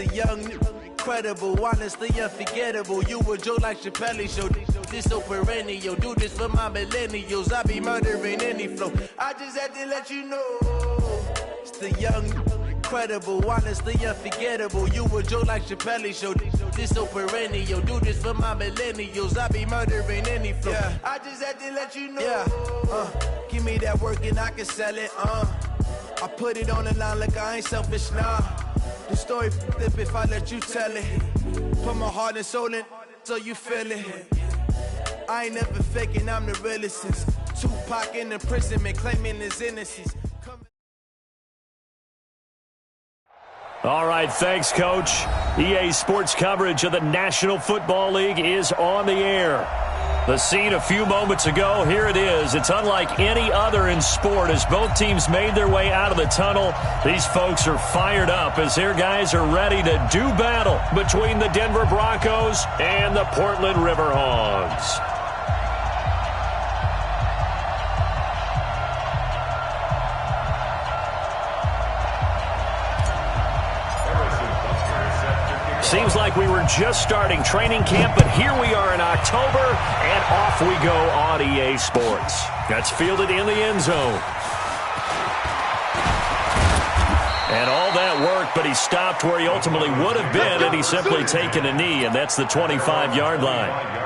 the young, incredible, honestly unforgettable. You a joke like Chappelle Show. This so perennial. Do this for my millennials. I be murdering any flow. I just had to let you know. It's the young, incredible, honestly unforgettable. You a joke like Chappelle Show. This so perennial. Do this for my millennials. I be murdering any flow. Yeah. I just had to let you know. Yeah. Give me that work and I can sell it. I put it on the line like I ain't selfish, nah. The story flip if I let you tell it. Put my heart and soul in so you feel it. I ain't never faking, I'm the realest since Tupac in imprisonment claiming his innocence. All right, thanks, Coach. EA Sports coverage of the National Football League is on the air. The scene a few moments ago, here it is. It's unlike any other in sport as both teams made their way out of the tunnel. These folks are fired up as their guys are ready to do battle between the Denver Broncos and the Portland Riverhogs. Seems like we were just starting training camp, but here we are in October, and off we go on EA Sports. That's fielded in the end zone. And all that work, but he stopped where he ultimately would have been had he simply taken a knee, and that's the 25-yard line.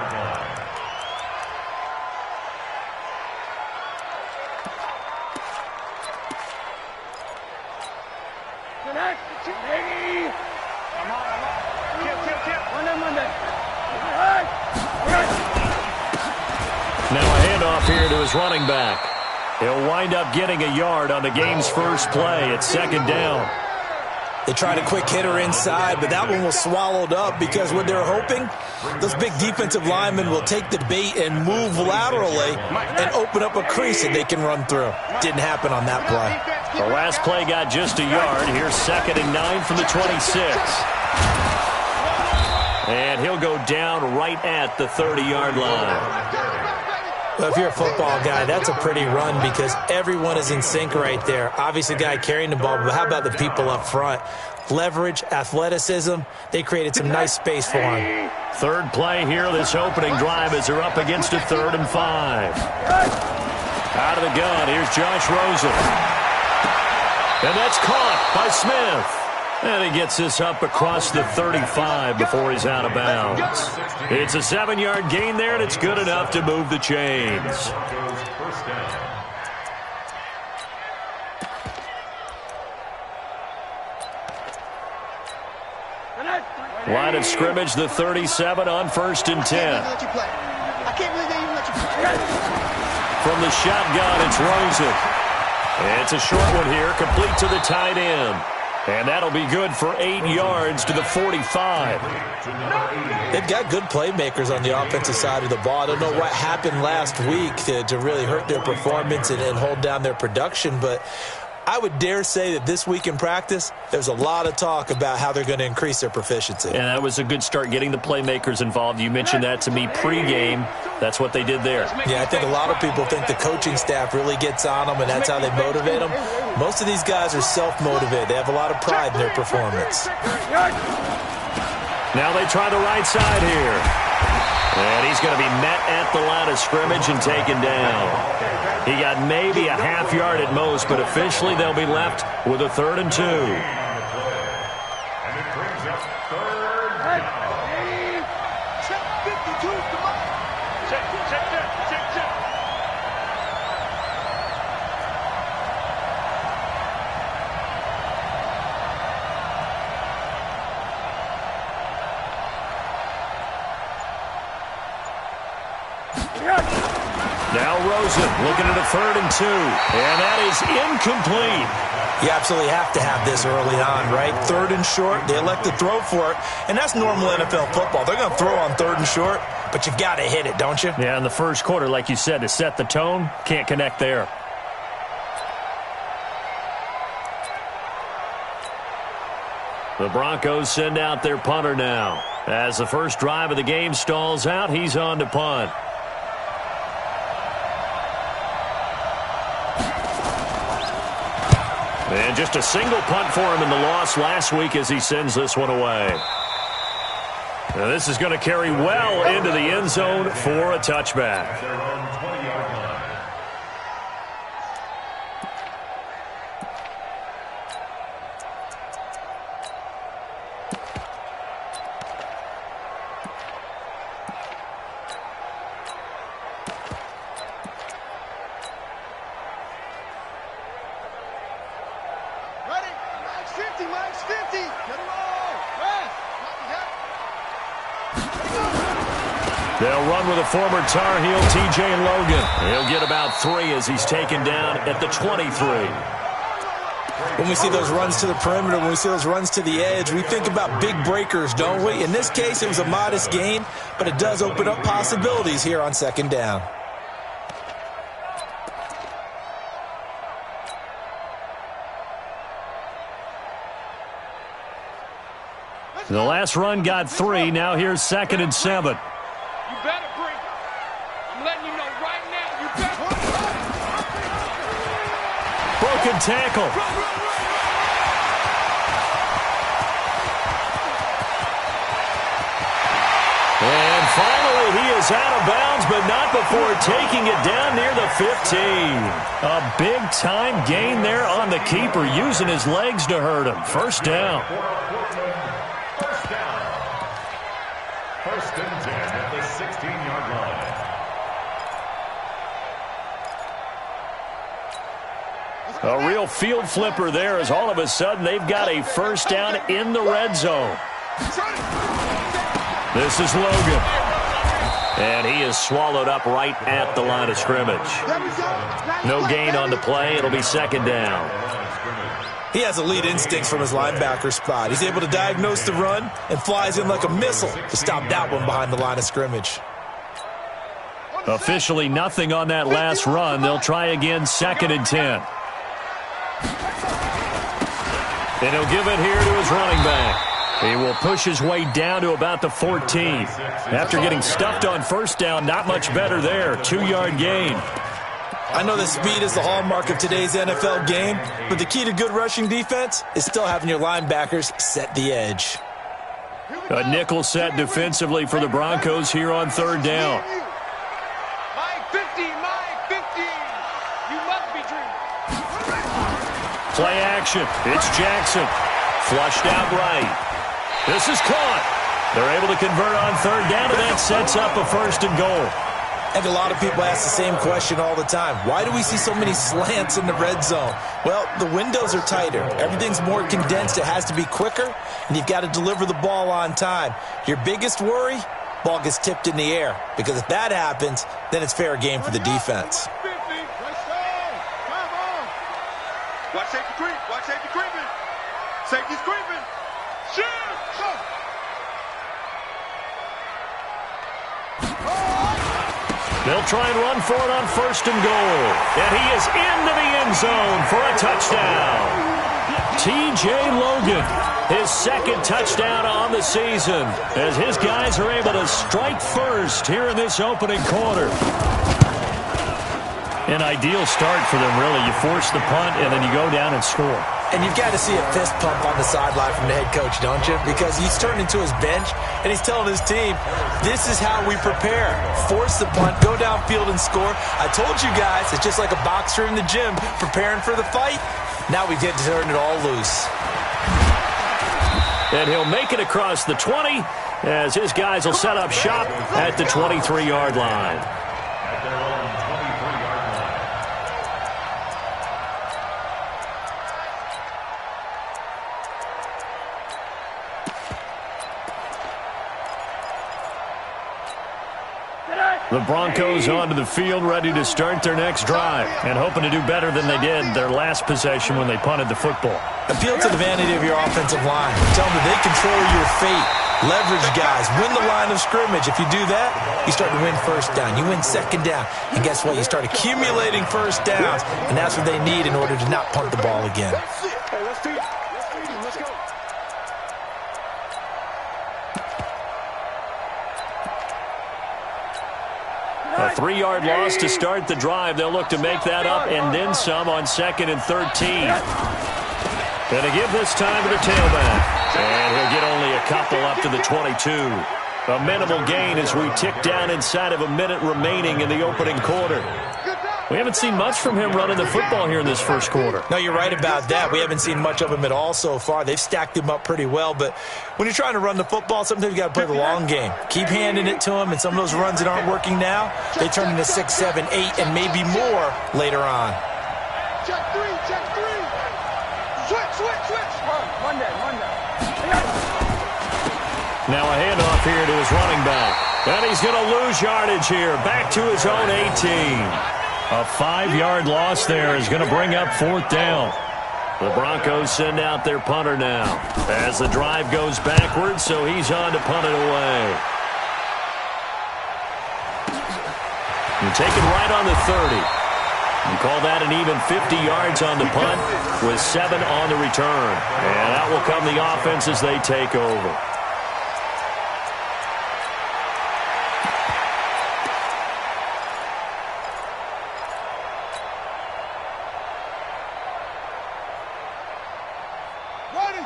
Now a handoff here to his running back. He'll wind up getting a yard on the game's first play. It's second down. They tried a quick hitter inside, but that one was swallowed up because what they're hoping, those big defensive linemen will take the bait and move laterally and open up a crease that they can run through. Didn't happen on that play. The last play got just a yard. Here's 2nd and 9 from the 26. And he'll go down right at the 30-yard line. Well, if you're a football guy, that's a pretty run because everyone is in sync right there. Obviously, the guy carrying the ball, but how about the people up front? Leverage, athleticism, they created some nice space for him. Third play here, this opening drive as they're up against a 3rd and 5. Out of the gun, here's Josh Rosen. And that's caught by Smith. And he gets this up across the 35 before he's out of bounds. It's a 7-yard gain there, and it's good enough to move the chains. Line of scrimmage, the 37 on 1st and 10. From the shotgun, it's Rosen. It's a short one here, complete to the tight end. And that'll be good for 8 yards to the 45. They've got good playmakers on the offensive side of the ball. I don't know what happened last week to really hurt their performance and hold down their production, but I would dare say that this week in practice, there's a lot of talk about how they're going to increase their proficiency. And that was a good start getting the playmakers involved. You mentioned that to me pregame. That's what they did there. Yeah, I think a lot of people think the coaching staff really gets on them, and that's how they motivate them. Most of these guys are self-motivated. They have a lot of pride in their performance. Now they try the right side here. And he's going to be met at the line of scrimmage and taken down. He got maybe a half yard at most, but officially they'll be left with a 3rd and 2. And it brings up 3rd. Check 52. Come on. Check. Now Rosen looking at a 3rd and 2. And that is incomplete. You absolutely have to have this early on, right? 3rd and short, they elect to throw for it, and that's normal NFL football. They're going to throw on 3rd and short, but you got to hit it, don't you? Yeah, in the first quarter, like you said, to set the tone, can't connect there. The Broncos send out their punter now. As the first drive of the game stalls out, he's on to punt. And just a single punt for him in the loss last week as he sends this one away. Now this is going to carry well into the end zone for a touchback. They'll run with a former Tar Heel, TJ Logan. He'll get about 3 as he's taken down at the 23. When we see those runs to the perimeter, when we see those runs to the edge, we think about big breakers, don't we? In this case, it was a modest gain, but it does open up possibilities here on second down. The last run got 3. Now here's 2nd and 7. You better bring it. I'm letting you know right now. You better. Broken tackle. And finally, he is out of bounds, but not before taking it down near the 15. A big-time gain there on the keeper, using his legs to hurt him. First down. First and 10 at the 16-yard line. A real field flipper there as all of a sudden they've got a first down in the red zone. This is Logan. And he is swallowed up right at the line of scrimmage. No gain on the play. It'll be second down. He has elite instincts from his linebacker spot. He's able to diagnose the run and flies in like a missile to stop that one behind the line of scrimmage. Officially nothing on that last run. They'll try again, 2nd and 10. And he'll give it here to his running back. He will push his way down to about the 14. After getting stuffed on first down, not much better there. 2-yard gain. I know that speed is the hallmark of today's NFL game, but the key to good rushing defense is still having your linebackers set the edge. A nickel set defensively for the Broncos here on 3rd down. Mike 50, Mike 50. You must be dreaming. Play action. It's Jackson. Flushed out right. This is caught. They're able to convert on 3rd down, and that sets up a 1st and goal. I think a lot of people ask the same question all the time. Why do we see so many slants in the red zone? Well, the windows are tighter. Everything's more condensed. It has to be quicker, and you've got to deliver the ball on time. Your biggest worry? Ball gets tipped in the air, because if that happens, then it's fair game for the defense. Watch safety creep. Watch safety creeping. Safety's creeping. Shoot! They'll try and run for it on 1st and goal. And he is into the end zone for a touchdown. TJ Logan, his 2nd touchdown on the season, as his guys are able to strike first here in this opening quarter. An ideal start for them, really. You force the punt, and then you go down and score. And you've got to see a fist pump on the sideline from the head coach, don't you? Because he's turned into his bench, and he's telling his team, this is how we prepare. Force the punt, go downfield and score. I told you guys, it's just like a boxer in the gym preparing for the fight. Now we get to turn it all loose. And he'll make it across the 20 as his guys will set up shop at the 23-yard line. The Broncos onto the field, ready to start their next drive, and hoping to do better than they did their last possession when they punted the football. Appeal to the vanity of your offensive line. Tell them that they control your fate. Leverage guys. Win the line of scrimmage. If you do that, you start to win first down. You win second down. And guess what? You start accumulating first downs, and that's what they need in order to not punt the ball again. A 3-yard loss to start the drive. They'll look to make that up and then some on 2nd and 13. Going to give this time to the tailback. And he'll get only a couple up to the 22. A minimal gain as we tick down inside of a minute remaining in the opening quarter. We haven't seen much from him running the football here in this first quarter. No, you're right about that. We haven't seen much of him at all so far. They've stacked him up pretty well, but when you're trying to run the football, sometimes you got to play the long game. Keep handing it to him, and some of those runs that aren't working now, they turn into 6, 7, 8, and maybe more later on. Check three, check three. Switch. One day. Now a handoff here to his running back. And he's going to lose yardage here. Back to his own 18. A 5-yard loss there is going to bring up 4th down. The Broncos send out their punter now as the drive goes backwards, so he's on to punt it away. And taken right on the 30. You call that an even 50 yards on the punt with 7 on the return. And out will come the offense as they take over.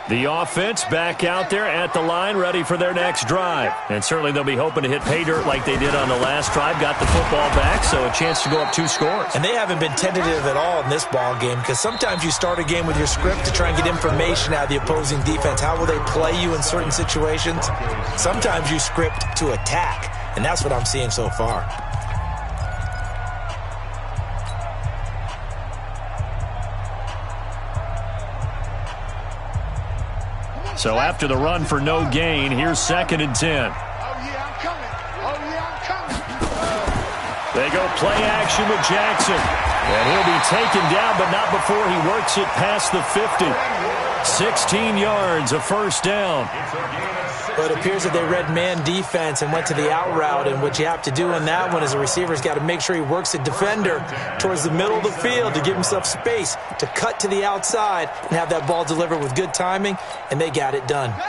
The offense back out there at the line, ready for their next drive. And certainly they'll be hoping to hit pay dirt like they did on the last drive. Got the football back, so a chance to go up 2 scores. And they haven't been tentative at all in this ball game, because sometimes you start a game with your script to try and get information out of the opposing defense. How will they play you in certain situations? Sometimes you script to attack, and that's what I'm seeing so far. So after the run for no gain, here's 2nd and 10. Oh, yeah, I'm coming. They go play action with Jackson. And he'll be taken down, but not before he works it past the 50. 16 yards, a 1st down. But it appears that they read man defense and went to the out route, and what you have to do in that one is a receiver's got to make sure he works the defender towards the middle of the field to give himself space to cut to the outside and have that ball delivered with good timing, and they got it done. I'm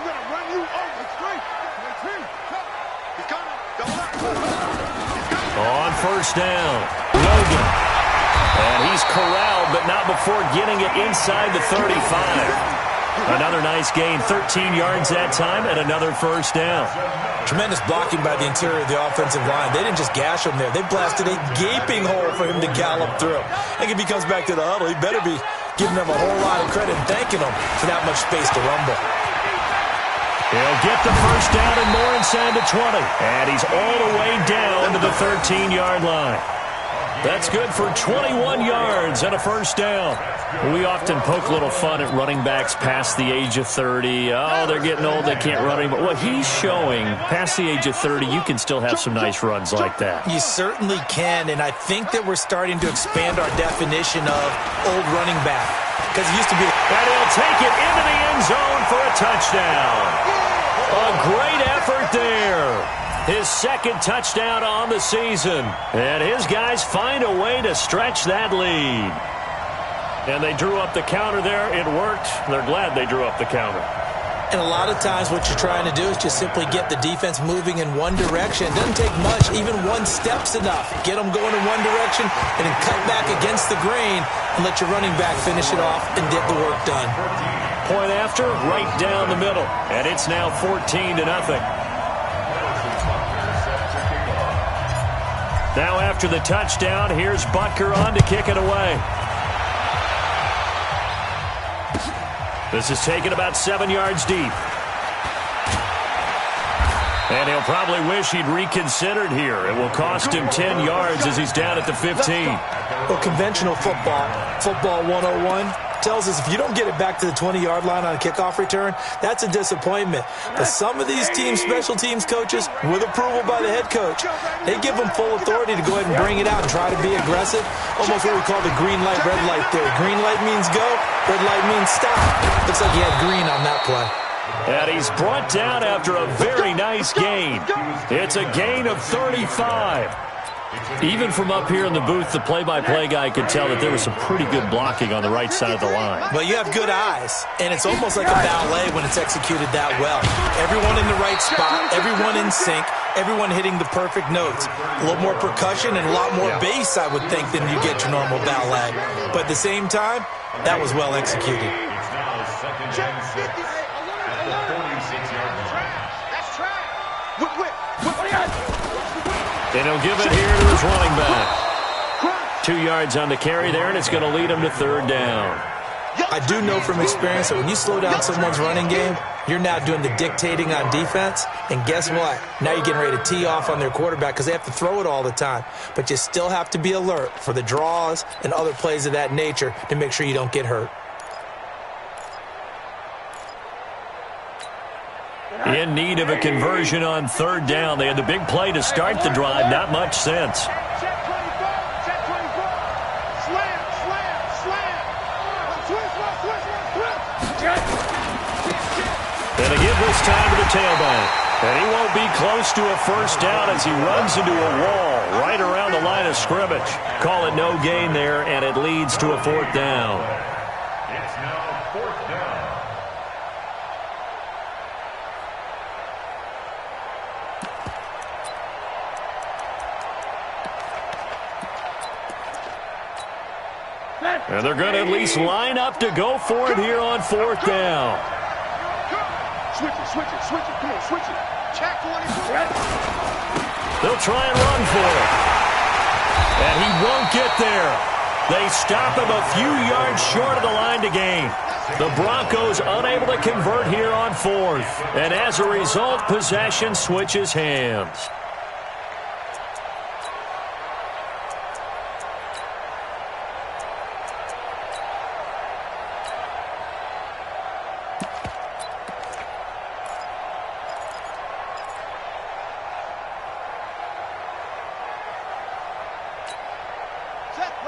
going to run you over. He's coming. On 1st down, Logan. And he's corralled, but not before getting it inside the 35. Another nice gain, 13 yards that time, and another 1st down. Tremendous blocking by the interior of the offensive line. They didn't just gash him there. They blasted a gaping hole for him to gallop through. I think if he comes back to the huddle, he better be giving them a whole lot of credit and thanking them for that much space to rumble. He'll get the 1st down and more inside the 20. And he's all the way down to the 13-yard line. That's good for 21 yards and a 1st down. We often poke a little fun at running backs past the age of 30. Oh, they're getting old, they can't run anymore. Well, he's showing past the age of 30, you can still have some nice runs like that. You certainly can, and I think that we're starting to expand our definition of old running back. Because it used to be... And he'll take it into the end zone for a touchdown. A great effort there. His 2nd touchdown on the season. And his guys find a way to stretch that lead. And they drew up the counter there. It worked. They're glad they drew up the counter. And a lot of times what you're trying to do is just simply get the defense moving in one direction. It doesn't take much. Even one step's enough. Get them going in one direction and then cut back against the grain and let your running back finish it off and get the work done. Point after, right down the middle. And it's now 14-0. Now after the touchdown, here's Butker on to kick it away. This is taken about 7 yards deep. And he'll probably wish he'd reconsidered here. It will cost him 10 yards as he's down at the 15. Well, conventional football 101, tells us if you don't get it back to the 20-yard line on a kickoff return, that's a disappointment. But some of these teams, special teams coaches, with approval by the head coach, they give them full authority to go ahead and bring it out and try to be aggressive. Almost what we call the green light, red light theory. Green light means go, red light means stop. Looks like he had green on that play. And he's brought down after a very nice gain. It's a gain of 35. Even from up here in the booth, the play-by-play guy could tell that there was some pretty good blocking on the right side of the line. Well, you have good eyes, and it's almost like a ballet when it's executed that well. Everyone in the right spot, everyone in sync, everyone hitting the perfect notes. A little more percussion and a lot more bass, I would think, than you get your normal ballet. But at the same time, That was well executed. It's now second and 6 at the 46-yard line. That's trash. Whip. And he'll give it here to his running back. 2 yards on the carry there, and it's going to lead him to third down. I do know from experience that when you slow down someone's running game, you're now doing the dictating on defense. And guess what? Now you're getting ready to tee off on their quarterback because they have to throw it all the time. But you still have to be alert for the draws and other plays of that nature to make sure you don't get hurt. In need of a conversion on third down. They had the big play to start the drive. Not much sense. Check 24. Check 24. Slam. And a give this time to the tailback. And he won't be close to a first down as he runs into a wall right around the line of scrimmage. Call it no gain there, and it leads to a fourth down. It's now fourth down. And they're going to at least line up to go for it here on fourth down. Switch it. Come on, switch it. Check 24. They'll try and run for it. And he won't get there. They stop him a few yards short of the line to gain. The Broncos unable to convert here on fourth. And as a result, possession switches hands.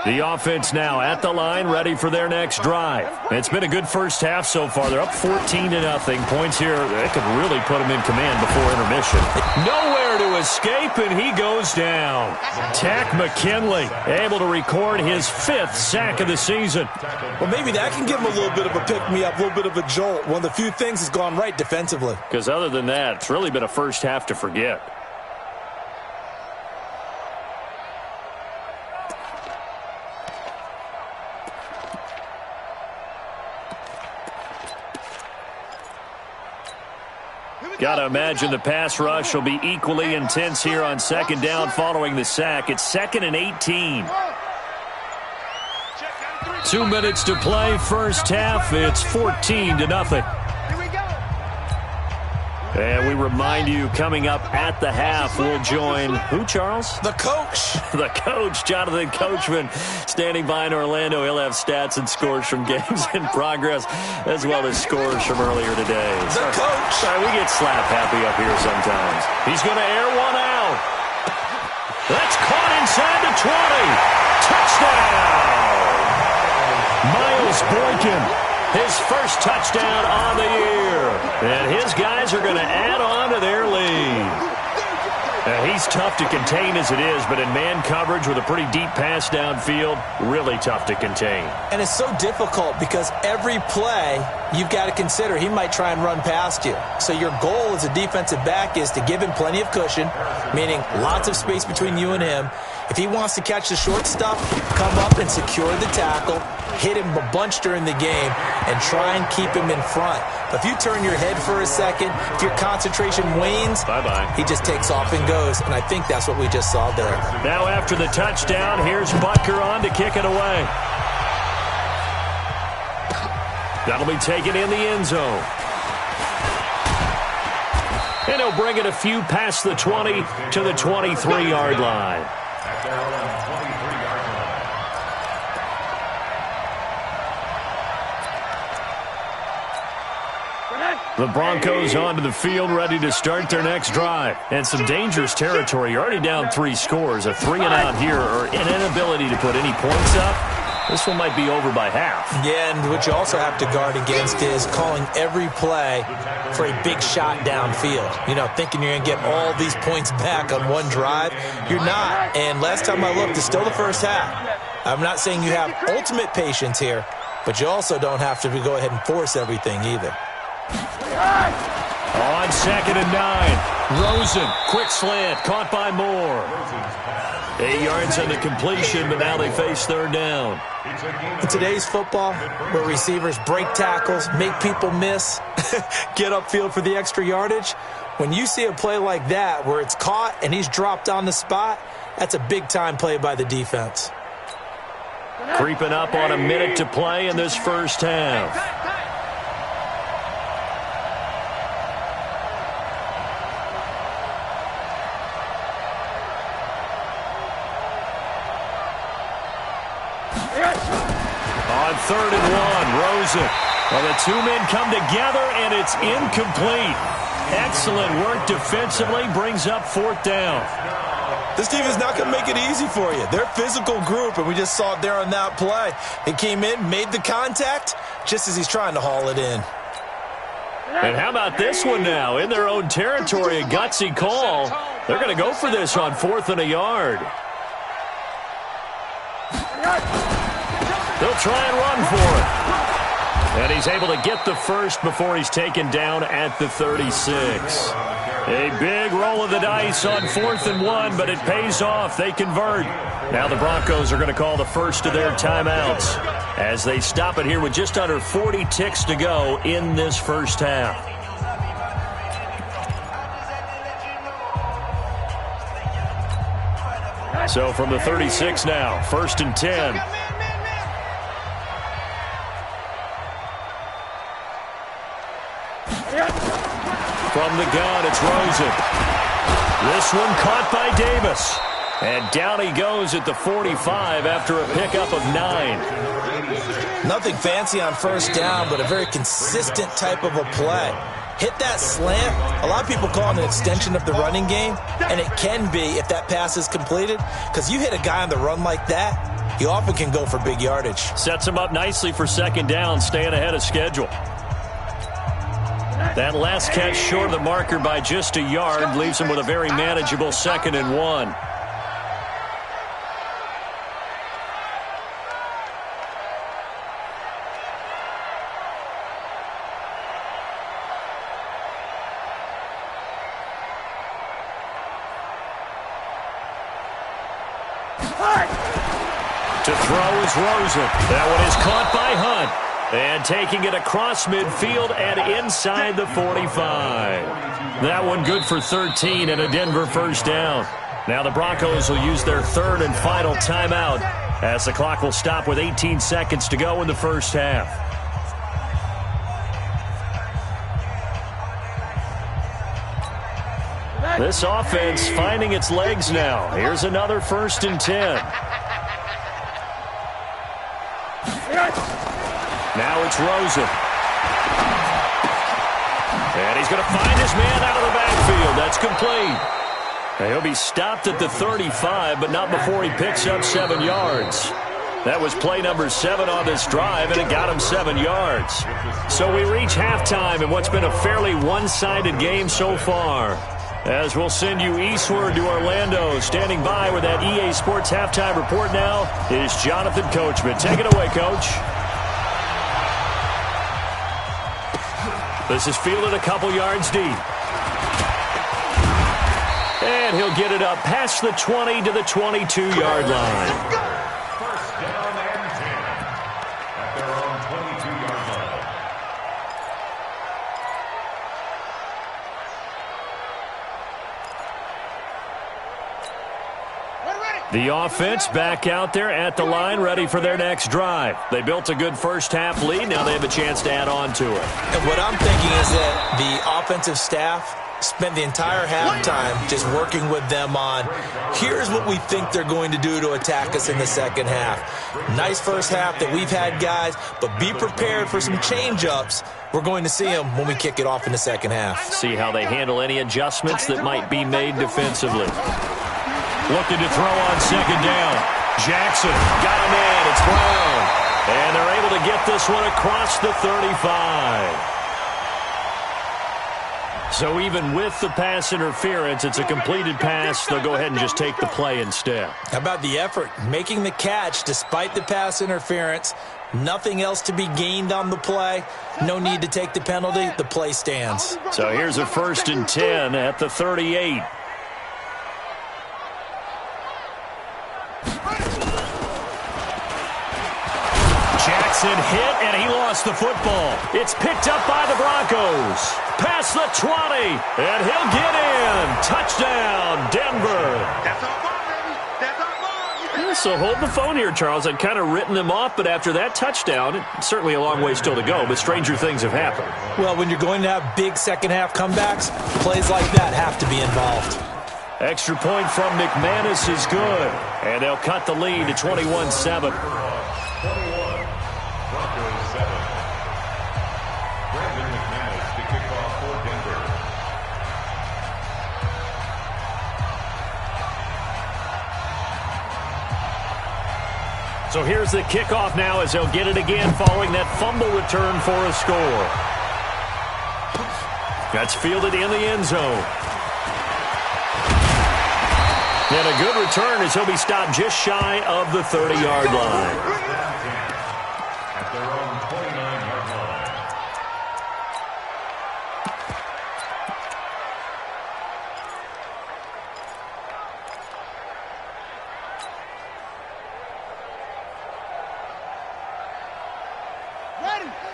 The offense now at the line, ready for their next drive. It's been a good first half so far. They're up 14-0. Points here, they could really put them in command before intermission. Nowhere to escape, and he goes down. Tack McKinley able to record his 5th sack of the season. Well, maybe that can give him a little bit of a pick-me-up, a little bit of a jolt. One of the few things has gone right defensively. Because other than that, it's really been a first half to forget. Got to imagine the pass rush will be equally intense here on second down following the sack. It's 2nd and 18. 2 minutes to play first half. It's 14-0. And we remind you, coming up at the half, we'll join who, Charles? The coach. The coach, Jonathan Coachman, standing by in Orlando. He'll have stats and scores from games in progress, as well as scores from earlier today. The coach. Sorry, we get slap happy up here sometimes. He's going to air one out. That's caught inside the 20. Touchdown! Miles Boykin. His first touchdown on the year. And his guys are going to add on to their lead. He's tough to contain as it is, but in man coverage with a pretty deep pass downfield, really tough to contain. And it's so difficult because every play you've got to consider he might try and run past you. So your goal as a defensive back is to give him plenty of cushion, meaning lots of space between you and him. If he wants to catch the short stuff, come up and secure the tackle, hit him a bunch during the game, and try and keep him in front. But if you turn your head for a second, if your concentration wanes, bye-bye. He just takes off and goes, and I think that's what we just saw there. Now after the touchdown, here's Butker on to kick it away. That'll be taken in the end zone. And he'll bring it a few past the 20 to the 23-yard line. At their own 23-yard line. The Broncos onto the field, ready to start their next drive. And some dangerous territory. You're already down 3 scores. A 3-and-out here, or an inability to put any points up. This one might be over by half. Yeah, and what you also have to guard against is calling every play for a big shot downfield. You know, thinking you're going to get all these points back on one drive. You're not. And last time I looked, it's still the first half. I'm not saying you have ultimate patience here, but you also don't have to go ahead and force everything either. On 2nd and 9. Rosen, quick slant, caught by Moore. 8 yards on the completion, but now they face third down. In today's football, where receivers break tackles, make people miss, get upfield for the extra yardage, when you see a play like that where it's caught and he's dropped on the spot, that's a big-time play by the defense. Creeping up on a minute to play in this first half. On 3rd and 1, Rosen. Well, the two men come together, and it's incomplete. Excellent work defensively, brings up 4th down. This team is not going to make it easy for you. They're a physical group, and we just saw it there on that play. He came in, made the contact, just as he's trying to haul it in. And how about this one now? In their own territory, a gutsy call. They're going to go for this on 4th and a yard. They'll try and run for it. And he's able to get the first before he's taken down at the 36. A big roll of the dice on 4th and 1, but it pays off. They convert. Now the Broncos are going to call the first of their timeouts as they stop it here with just under 40 ticks to go in this first half. So from the 36 now, 1st and 10. From the gun, it's Rosen. This one caught by Davis. And down he goes at the 45 after a pickup of 9. Nothing fancy on 1st down, but a very consistent type of a play. Hit that slant. A lot of people call it an extension of the running game, and it can be if that pass is completed, because you hit a guy on the run like that, he often can go for big yardage. Sets him up nicely for 2nd down, staying ahead of schedule. That last catch short of the marker by just a yard leaves him with a very manageable 2nd and 1. To throw is Rosen. That one is caught by Hunt. And taking it across midfield and inside the 45. That one good for 13 and a Denver 1st down. Now the Broncos will use their 3rd and final timeout as the clock will stop with 18 seconds to go in the first half. This offense finding its legs now. Here's another 1st and 10. Now it's Rosen. And he's going to find his man out of the backfield. That's complete. And he'll be stopped at the 35, but not before he picks up 7 yards. That was play number 7 on this drive, and it got him 7 yards. So we reach halftime in what's been a fairly one-sided game so far. As we'll send you eastward to Orlando. Standing by with that EA Sports halftime report now is Jonathan Coachman. Take it away, Coach. This is fielded a couple yards deep. And he'll get it up past the 20 to the 22-yard line. 1st down and 10 at their own 22-yard line. The offense back out there at the line, ready for their next drive. They built a good first half lead. Now they have a chance to add on to it. And what I'm thinking is that the offensive staff spent the entire halftime just working with them on, here's what we think they're going to do to attack us in the second half. Nice first half that we've had, guys, but be prepared for some change-ups. We're going to see them when we kick it off in the second half. See how they handle any adjustments that might be made defensively. Looking to throw on 2nd down. Jackson got a man. It's Brown. And they're able to get this one across the 35. So even with the pass interference, it's a completed pass. They'll go ahead and just take the play instead. How about the effort? Making the catch despite the pass interference. Nothing else to be gained on the play. No need to take the penalty. The play stands. So here's a 1st and 10 at the 38. Jackson hit, and he lost the football. It's picked up by the Broncos. Past the 20, and he'll get in. Touchdown, Denver. That's our ball, baby. That's our ball. Yeah, so hold the phone here, Charles. I'd kind of written them off, but after that touchdown, it's certainly a long way still to go, but stranger things have happened. Well, when you're going to have big second-half comebacks, plays like that have to be involved. Extra point from McManus is good, and they'll cut the lead to 21-7. 21, Broncos 7. Brandon McManus to kick off for Denver. So here's the kickoff now as they'll get it again following that fumble return for a score. That's fielded in the end zone. And a good return as he'll be stopped just shy of the 30-yard line. At their own 29-yard line.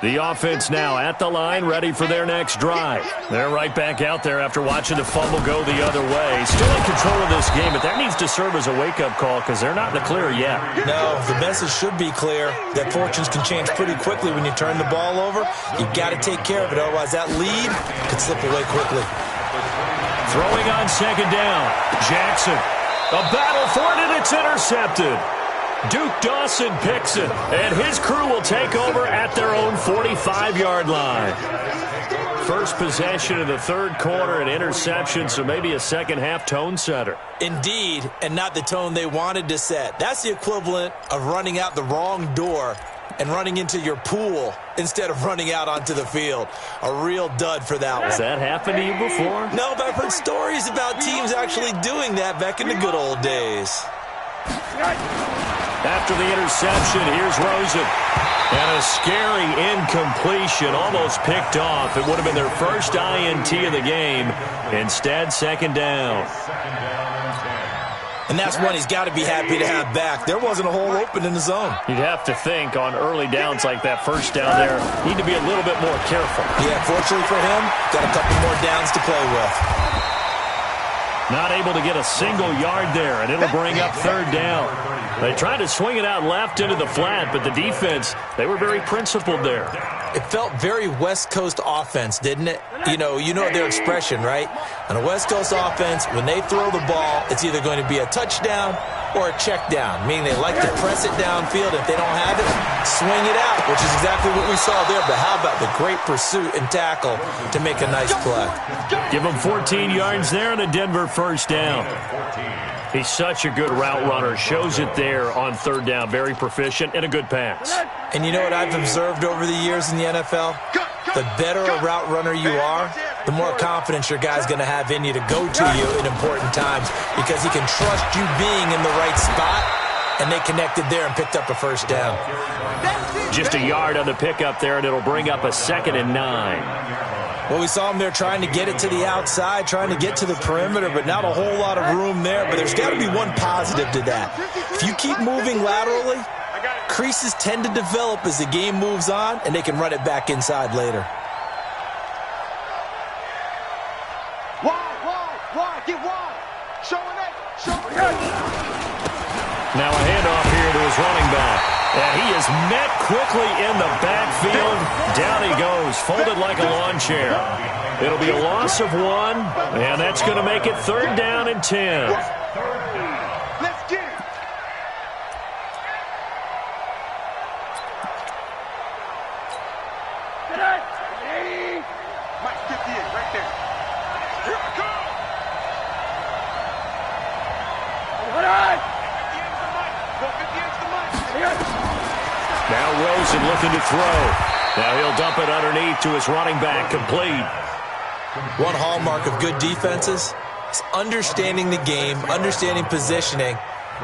The offense now at the line, ready for their next drive. They're right back out there after watching the fumble go the other way. Still in control of this game, but that needs to serve as a wake-up call because they're not in the clear yet. No, the message should be clear that fortunes can change pretty quickly when you turn the ball over. You've got to take care of it, otherwise that lead could slip away quickly. Throwing on second down. Jackson. A battle for it, and it's intercepted. Duke Dawson picks it, and his crew will take over at their own 45-yard line. First possession of the third quarter, an interception, so maybe a second-half tone setter. Indeed, and not the tone they wanted to set. That's the equivalent of running out the wrong door and running into your pool instead of running out onto the field. A real dud for that one. Has that happened to you before? No, but I've heard stories about teams actually doing that back in the good old days. After the interception, here's Rosen. And a scary incompletion, almost picked off. It would have been their first INT of the game. Instead, second down. And that's one he's got to be happy to have back. There wasn't a hole open in the zone. You'd have to think on early downs like that first down there, need to be a little bit more careful. Yeah, fortunately for him, got a couple more downs to play with. Not able to get a single yard there, and it'll bring up third down. They tried to swing it out left into the flat, but the defense, they were very principled there. It felt very West Coast offense, didn't it? You know their expression, right? On a West Coast offense, when they throw the ball, it's either going to be a touchdown or a check down, meaning they like to press it downfield. If they don't have it, swing it out, which is exactly what we saw there. But how about the great pursuit and tackle to make a nice play? Give them 14 yards there and a Denver first down. He's such a good route runner. Shows it there on third down. Very proficient and a good pass. And you know what I've observed over the years in the NFL? The better a route runner you are, the more confidence your guy's going to have in you to go to you in important times because he can trust you being in the right spot, and they connected there and picked up a first down. Just a yard on the pickup there, and it'll bring up a 2nd and 9. Well, we saw him there trying to get it to the outside, trying to get to the perimeter, but not a whole lot of room there. But there's got to be one positive to that. If you keep moving laterally, creases tend to develop as the game moves on, and they can run it back inside later. Wide, get wide. Showing it. Now a handoff here to his running back. And he is met quickly in the backfield. Down he goes, folded like a lawn chair. It'll be a loss of 1, and that's going to make it third down and 10. Let's get it. Mike 58, right there. Here I go. Now Rosen looking to throw. Now he'll dump it underneath to his running back, complete. One hallmark of good defenses is understanding the game, understanding positioning,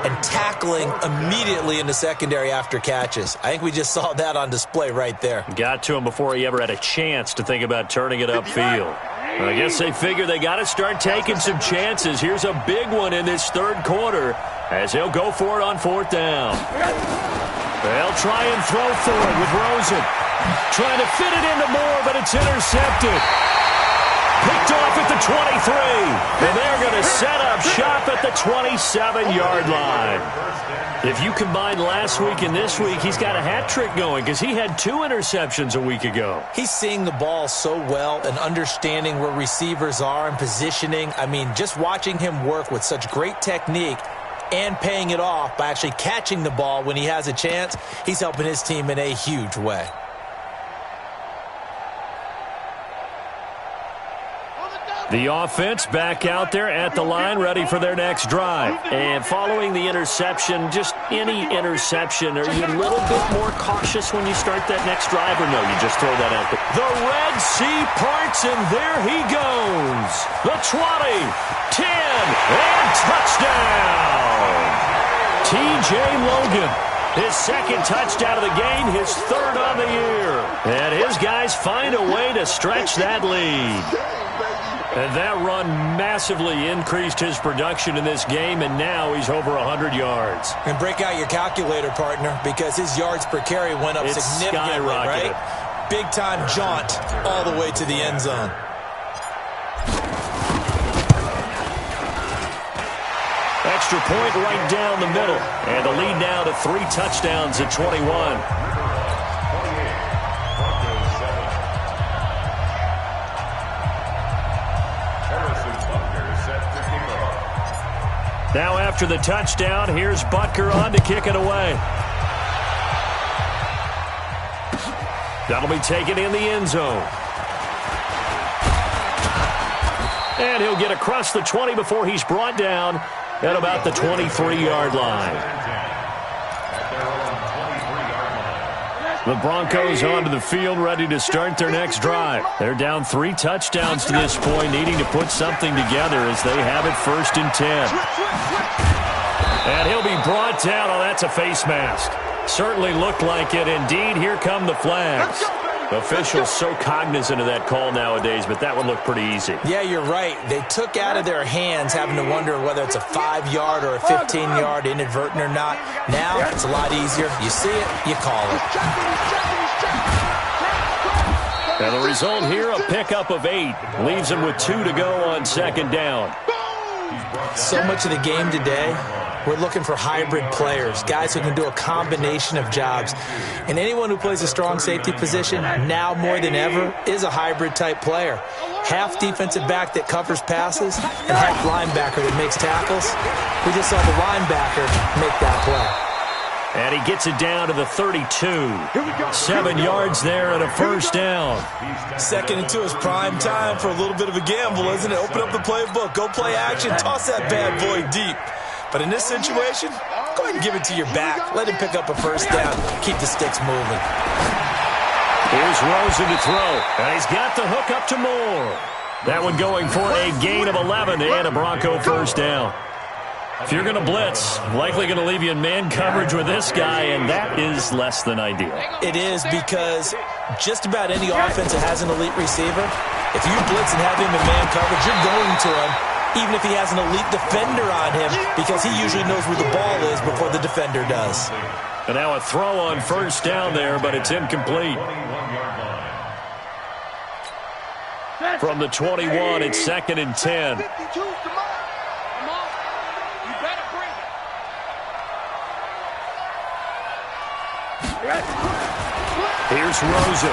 and tackling immediately in the secondary after catches. I think we just saw that on display right there. Got to him before he ever had a chance to think about turning it upfield. I guess they figure they got to start taking some chances. Here's a big one in this third quarter as he'll go for it on fourth down. They'll try and throw for it with Rosen. Trying to fit it into Moore, but it's intercepted. Picked off at the 23. And they're going to set up shop at the 27-yard line. If you combine last week and this week, he's got a hat trick going because he had 2 interceptions a week ago. He's seeing the ball so well and understanding where receivers are and positioning. I mean, just watching him work with such great technique and paying it off by actually catching the ball when he has a chance, he's helping his team in a huge way. The offense back out there at the line, ready for their next drive. And following the interception, just any interception, are you a little bit more cautious when you start that next drive, or no, you just throw that out there? The Red Sea parts, and there he goes. The 20, 10, and touchdown! T.J. Logan, his second touchdown of the game, his third on the year. And his guys find a way to stretch that lead. And that run massively increased his production in this game, and now he's over 100 yards. And break out your calculator, partner, because his yards per carry went up significantly, right? Big-time jaunt all the way to the end zone. Extra point right down the middle. And the lead now to 3 touchdowns at 21. Now after the touchdown, here's Butker on to kick it away. That'll be taken in the end zone. And he'll get across the 20 before he's brought down at about the 23-yard line. The Broncos onto the field, ready to start their next drive. They're down 3 touchdowns to this point, needing to put something together as they have it 1st and 10. And he'll be brought down. Oh, that's a face mask. Certainly looked like it. Indeed, here come the flags. Officials so cognizant of that call nowadays, but that one looked pretty easy. Yeah, you're right. They took out of their hands having to wonder whether it's a 5-yard or a 15-yard inadvertent or not. Now it's a lot easier. You see it, you call it. And the result here, a pickup of 8. Leaves them with 2 to go on 2nd down. So much of the game today, we're looking for hybrid players, guys who can do a combination of jobs. And anyone who plays a strong safety position, now more than ever, is a hybrid-type player. Half defensive back that covers passes and half linebacker that makes tackles. We just saw the linebacker make that play. And he gets it down to the 32. 7 yards there and a 1st down. 2nd and 2 is prime time for a little bit of a gamble, isn't it? Open up the playbook, go play action, toss that bad boy deep. But in this situation, go ahead and give it to your back. Let him pick up a 1st down. Keep the sticks moving. Here's Rosen to throw. And he's got the hook up to Moore. That one going for a gain of 11 and a Bronco 1st down. If you're going to blitz, likely going to leave you in man coverage with this guy, and that is less than ideal. It is, because just about any offense that has an elite receiver, if you blitz and have him in man coverage, you're going to him, even if he has an elite defender on him, because he usually knows where the ball is before the defender does. And now a throw on 1st down there, but it's incomplete. From the 21, it's 2nd and 10. Here's Rosen.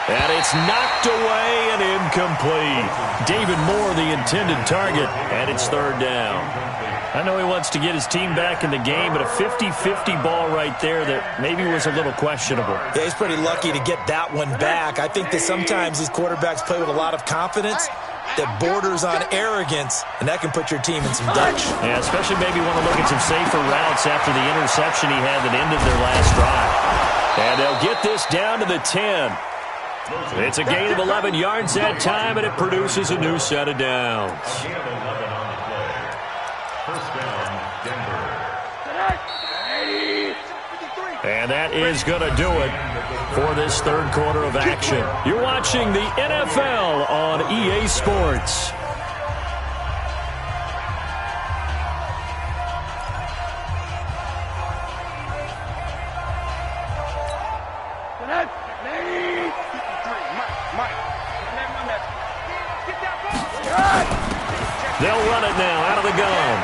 And it's knocked away and incomplete. David Moore, the intended target, and it's 3rd down. I know he wants to get his team back in the game, but a 50-50 ball right there that maybe was a little questionable. Yeah, he's pretty lucky to get that one back. I think that sometimes these quarterbacks play with a lot of confidence that borders on arrogance, and that can put your team in some Dutch. Yeah, especially maybe want to look at some safer routes after the interception he had that ended their last drive. And they'll get this down to the 10. It's a gain of 11 yards that time, and it produces a new set of downs. And that is going to do it for this 3rd quarter of action. You're watching the NFL on EA Sports. run it now out of the gun.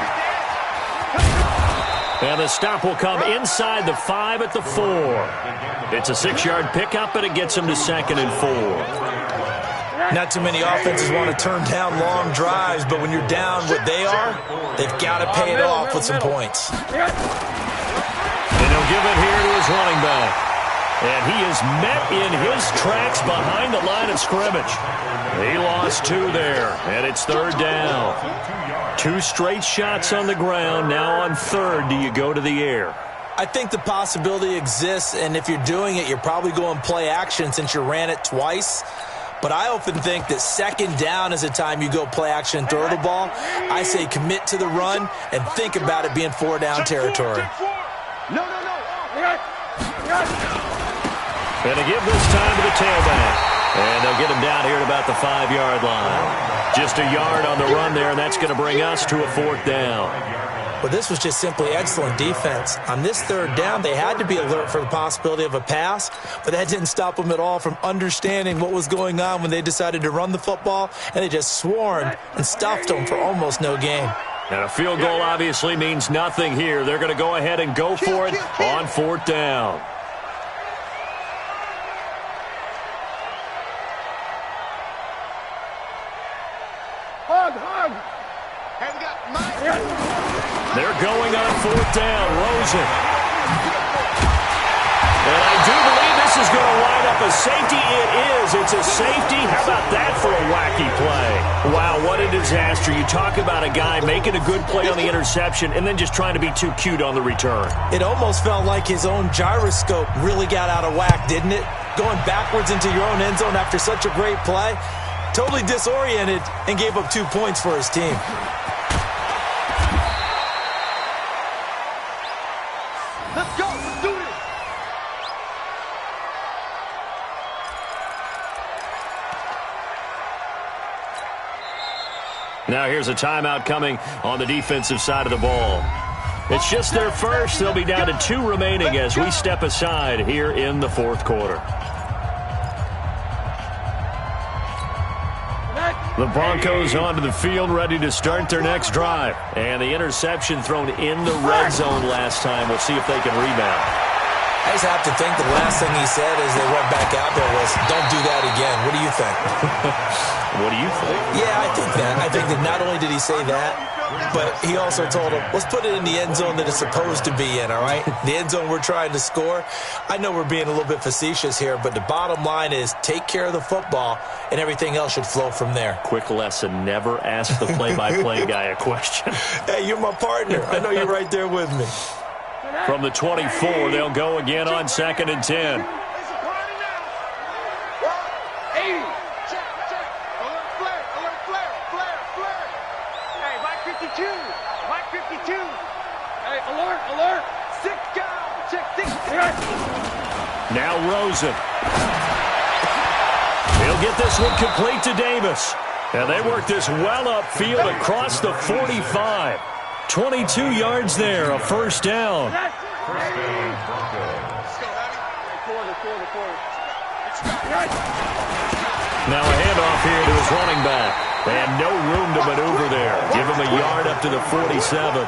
And the stop will come inside the 5 at the 4. It's a 6-yard pickup, and it gets him to 2nd and 4. Not too many offenses want to turn down long drives, but when you're down what they are, they've got to pay it off with some points. And he'll give it here to his running back. And he is met in his tracks behind the line of scrimmage. He lost 2 there, and it's 3rd down. 2 straight shots on the ground. Now on 3rd, do you go to the air? I think the possibility exists, and if you're doing it, you're probably going play action since you ran it twice. But I often think that 2nd down is the time you go play action and throw the ball. I say commit to the run and think about it being 4 down territory. No. And to give this time to the tailback. And they'll get him down here at about the 5-yard line. Just a yard on the run there, and that's going to bring us to a 4th down. Well, this was just simply excellent defense. On this 3rd down, they had to be alert for the possibility of a pass, but that didn't stop them at all from understanding what was going on when they decided to run the football, and they just swarmed and stuffed them for almost no gain. And a field goal obviously means nothing here. They're going to go ahead and go for it on 4th down. They're going on 4th down. Rosen. And I do believe this is going to wind up a safety. It is. It's a safety. How about that for a wacky play? Wow, what a disaster. You talk about a guy making a good play on the interception and then just trying to be too cute on the return. It almost felt like his own gyroscope really got out of whack, didn't it? Going backwards into your own end zone after such a great play. Totally disoriented and gave up 2 points for his team. Let's go. Let's do this. Now here's a timeout coming on the defensive side of the ball. It's just their first. They'll be down to 2 remaining as we step aside here in the 4th quarter. The Broncos onto the field, ready to start their next drive. And the interception thrown in the red zone last time. We'll see if they can rebound. I just have to think the last thing he said as they went back out there was, don't do that again. What do you think? What do you think? Yeah, I think that. I think that not only did he say that, but he also told him, let's put it in the end zone that it's supposed to be in, all right? The end zone we're trying to score. I know we're being a little bit facetious here, but the bottom line is take care of the football, and everything else should flow from there. Quick lesson, never ask the play-by-play guy a question. Hey, you're my partner. I know you're right there with me. From the 24, they'll go again on 2nd and 10. Now Rosen. He'll get this one complete to Davis. And they work this well upfield across the 45. 22 yards there, a 1st down. Now a handoff here to his running back. And no room to maneuver there. Give him a yard up to the 47.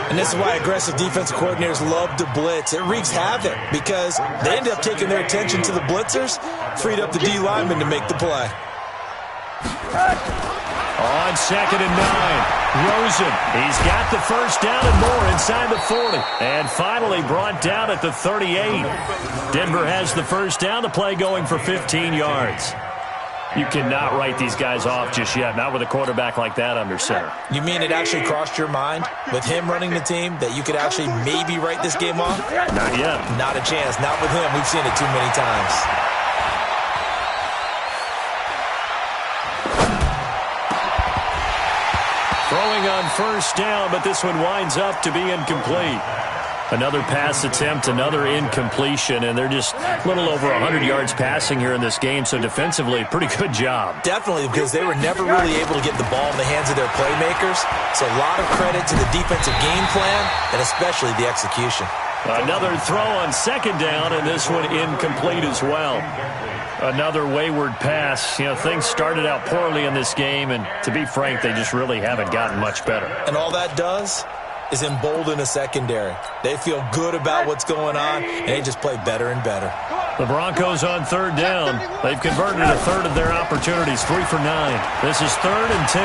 And this is why aggressive defensive coordinators love to blitz. It wreaks havoc because they end up taking their attention to the blitzers, freed up the D lineman to make the play. On 2nd and 9, Rosen. He's got the 1st down and more inside the 40. And finally brought down at the 38. Denver has the 1st down. The play going for 15 yards. You cannot write these guys off just yet, not with a quarterback like that under center. You mean it actually crossed your mind with him running the team that you could actually maybe write this game off? Not yet. Not a chance. Not with him. We've seen it too many times. Throwing on 1st down, but this one winds up to be incomplete. Another pass attempt, another incompletion, and they're just a little over 100 yards passing here in this game, so defensively, pretty good job. Definitely, because they were never really able to get the ball in the hands of their playmakers, so a lot of credit to the defensive game plan and especially the execution. Another throw on second down, and this one incomplete as well. Another wayward pass. You know, things started out poorly in this game, and to be frank, they just really haven't gotten much better. And all that does is embolden a secondary. They feel good about what's going on, and they just play better and better. The Broncos on third down. They've converted a third of their opportunities, 3 for 9. This is 3rd and 10.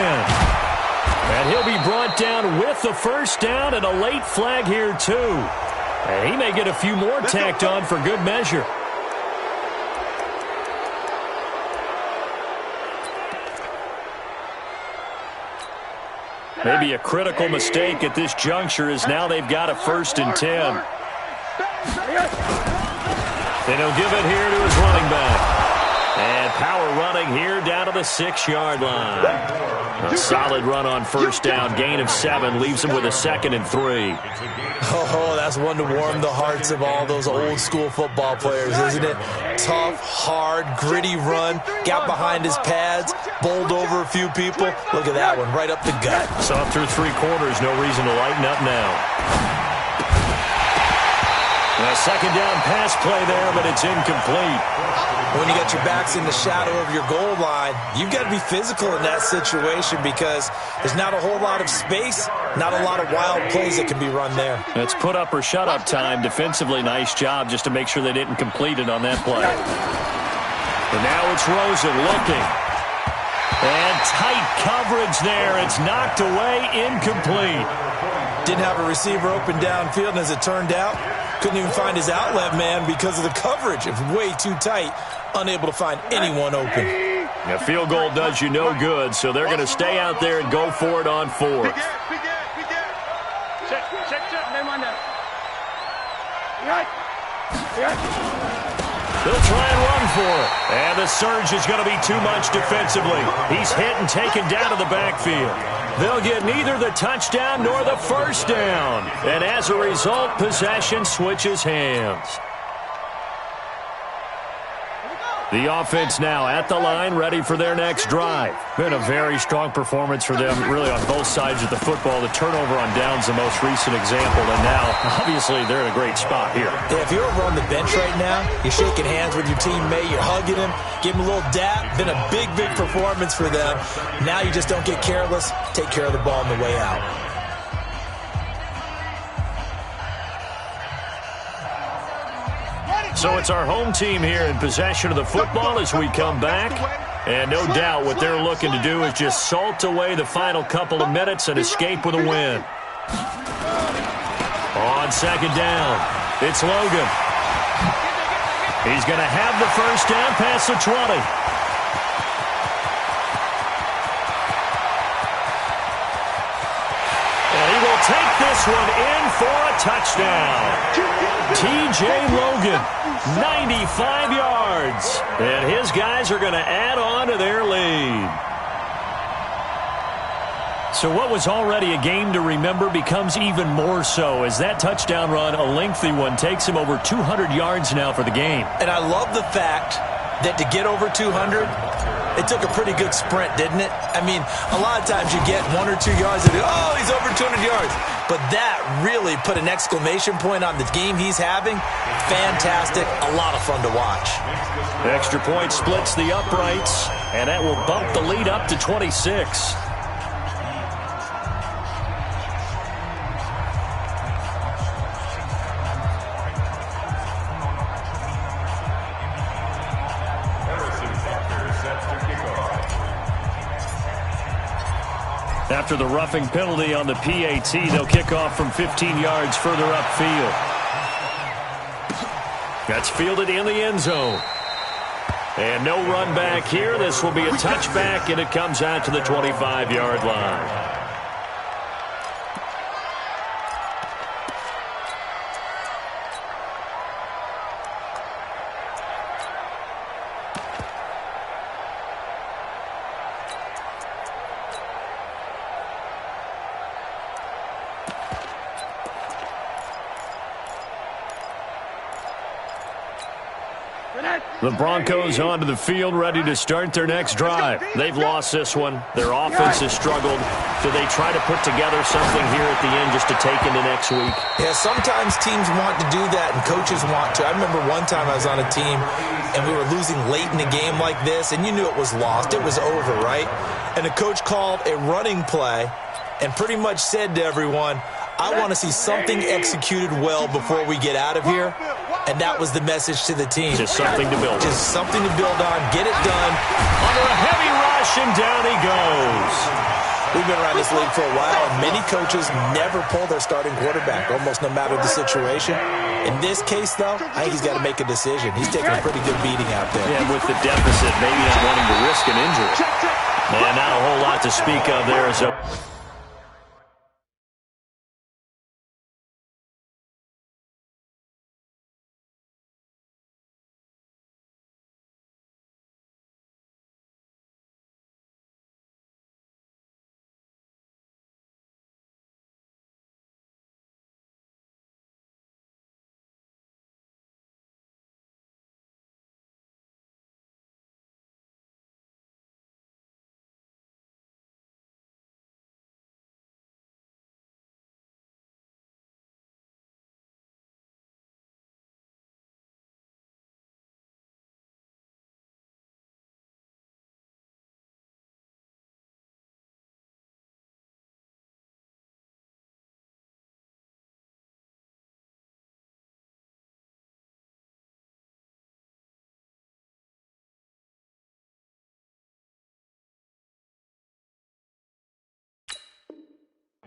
And he'll be brought down with the first down and a late flag here, too. And he may get a few more tacked on for good measure. Maybe a critical mistake at this juncture is now they've got a 1st and 10. And he'll give it here to his running back. And power running here down to the 6-yard line. A solid run on first down. Gain of 7 leaves him with a 2nd and 3. Oh, that's one to warm the hearts of all those old-school football players, isn't it? Tough, hard, gritty run. Got behind his pads, bowled over a few people. Look at that one, right up the gut. So through 3 quarters, no reason to lighten up now. A second down pass play there, but it's incomplete. When you got your backs in the shadow of your goal line, you've got to be physical in that situation because there's not a whole lot of space, not a lot of wild plays that can be run there. It's put up or shut up time. Defensively, nice job just to make sure they didn't complete it on that play. And now it's Rosen looking. And tight coverage there. It's knocked away, incomplete. Didn't have a receiver open downfield, and as it turned out, couldn't even find his outlet man because of the coverage. It was way too tight, unable to find anyone open. A field goal does you no good, so they're going to stay out there and go for it on 4th. They'll try and run for it. And the surge is going to be too much defensively. He's hit and taken down to the backfield. They'll get neither the touchdown nor the first down. And as a result, possession switches hands. The offense now at the line, ready for their next drive. Been a very strong performance for them, really on both sides of the football. The turnover on downs the most recent example, and now, obviously, they're in a great spot here. Yeah, if you're over on the bench right now, you're shaking hands with your teammate, you're hugging him, give him a little dap. Been a big, big performance for them. Now you just don't get careless. Take care of the ball on the way out. So it's our home team here in possession of the football as we come back. And no doubt what they're looking to do is just salt away the final couple of minutes and escape with a win. On second down, it's Logan. He's going to have the first down past the 20. Take this one in for a touchdown. T.J. Logan, 95 yards. And his guys are going to add on to their lead. So what was already a game to remember becomes even more so as that touchdown run, a lengthy one, takes him over 200 yards now for the game. And I love the fact that to get over 200, it took a pretty good sprint, didn't it? I mean, a lot of times you get 1 or 2 yards and oh, he's over 200 yards. But that really put an exclamation point on the game he's having. Fantastic. A lot of fun to watch. Extra point splits the uprights, and that will bump the lead up to 26. After the roughing penalty on the PAT, they'll kick off from 15 yards further upfield. That's fielded in the end zone. And no run back here. This will be a touchback, and it comes out to the 25-yard line. The Broncos onto the field, ready to start their next drive. They've lost this one. Their offense has struggled. So they try to put together something here at the end just to take into next week. Yeah, sometimes teams want to do that and coaches want to. I remember one time I was on a team and we were losing late in a game like this, and you knew it was lost. It was over, right? And the coach called a running play and pretty much said to everyone, I want to see something executed well before we get out of here. And that was the message to the team. Just something to build on. Just something to build on. Get it done. Under a heavy rush, and down he goes. We've been around this league for a while, and many coaches never pull their starting quarterback, almost no matter the situation. In this case, though, I think he's got to make a decision. He's taking a pretty good beating out there. Yeah, with the deficit, maybe not wanting to risk an injury. Man, not a whole lot to speak of there.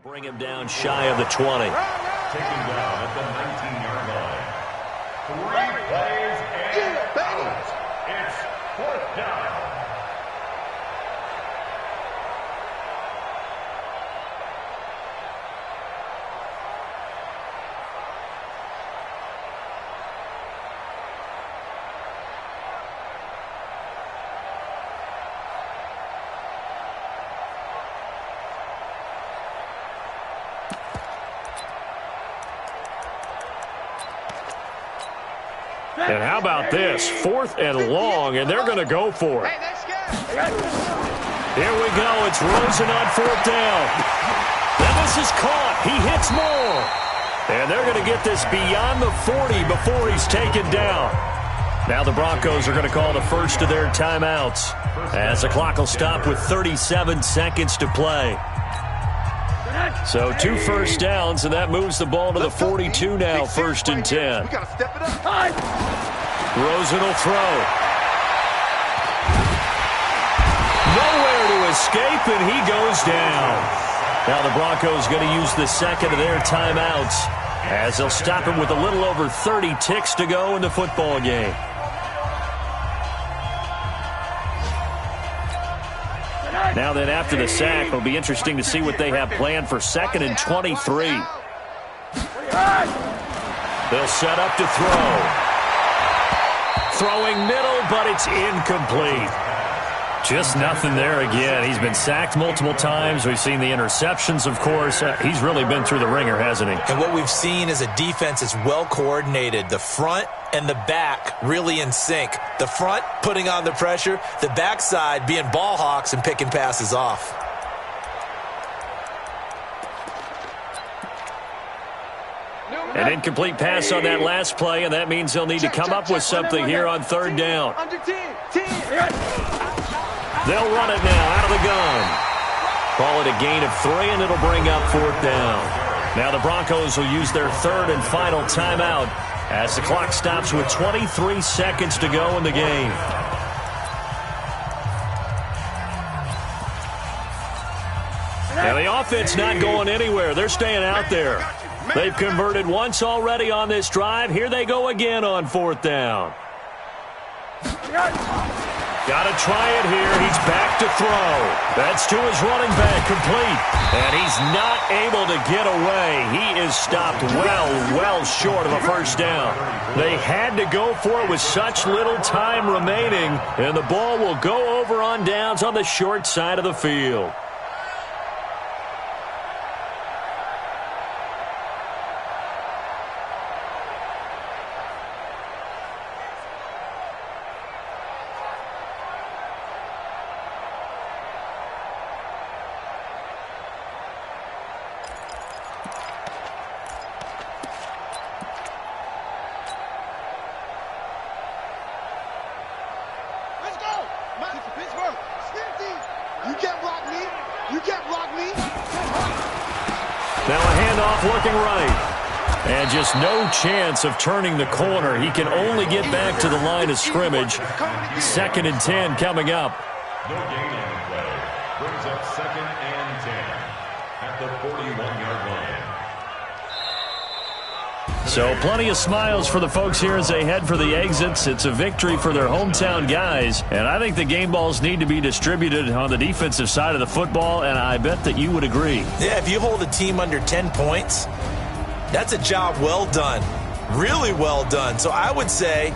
Bring him down shy of the 20. Taken down at the 19-yard line. 3 plays and out. It's 4th down. And how about this? 4th and long, and they're going to go for it. Here we go. It's Rosen on 4th down. Now this is caught. He hits more. And they're going to get this beyond the 40 before he's taken down. Now the Broncos are going to call the first of their timeouts, as the clock will stop with 37 seconds to play. So 2 first downs, and that moves the ball to the 42 now, 1st and 10. Rosen will throw. Nowhere to escape, and he goes down. Now the Broncos going to use the second of their timeouts, as they'll stop him with a little over 30 ticks to go in the football game. Now then, after the sack, it'll be interesting to see what they have planned for 2nd and 23. They'll set up to throw. Throwing middle, but it's incomplete. Just nothing there again. He's been sacked multiple times. We've seen the interceptions, of course. He's really been through the ringer, hasn't he? And what we've seen is a defense that's well coordinated. The front and the back really in sync. The front putting on the pressure, the backside being ball hawks and picking passes off. An incomplete pass on that last play, and that means they'll need to come up with something here on 3rd down. They'll run it now out of the gun. Call it a gain of 3, and it'll bring up 4th down. Now the Broncos will use their 3rd and final timeout as the clock stops with 23 seconds to go in the game. Now the offense not going anywhere. They're staying out there. They've converted once already on this drive. Here they go again on 4th down. Got to try it here. He's back to throw. That's to his running back, complete. And he's not able to get away. He is stopped well short of a 1st down. They had to go for it with such little time remaining, and the ball will go over on downs on the short side of the field. You can't block me. You can't block me. Now a handoff looking right. And just no chance of turning the corner. He can only get back to the line of scrimmage. 2nd and 10 coming up. No gain on the play. Brings up 2nd and 10 at the 41-yard line. So plenty of smiles for the folks here as they head for the exits. It's a victory for their hometown guys. And I think the game balls need to be distributed on the defensive side of the football, and I bet that you would agree. Yeah, if you hold a team under 10 points, that's a job well done. Really well done. So I would say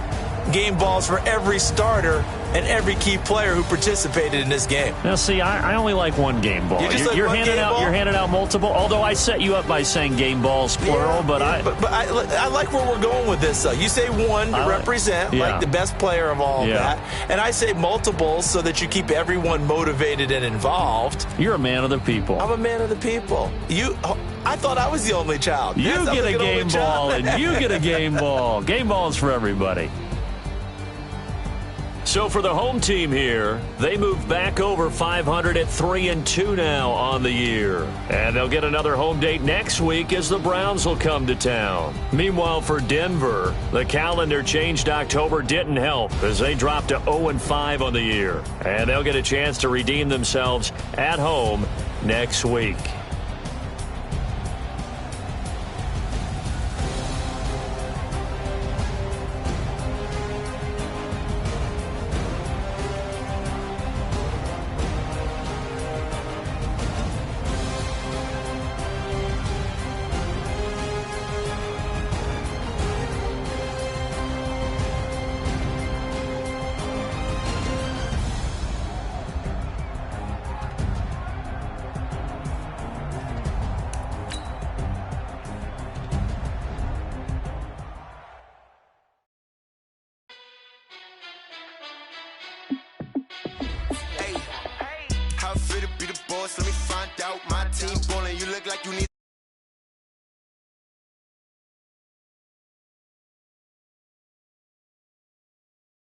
game balls for every starter and every key player who participated in this game. Now, see, I only like one game ball. You're handing out multiple. Although I set you up by saying game balls plural, but I like where we're going with this. Though you say one to represent, like the best player of all that, and I say multiples so that you keep everyone motivated and involved. You're a man of the people. I'm a man of the people. I thought I was the only child. You get a game ball, and you get a game ball. Game balls for everybody. So for the home team here, they move back over 500 at 3-2 now on the year. And they'll get another home date next week as the Browns will come to town. Meanwhile, for Denver, the calendar changed October didn't help as they dropped to 0-5 on the year. And they'll get a chance to redeem themselves at home next week. Let me find out my team ballin'. You look like you need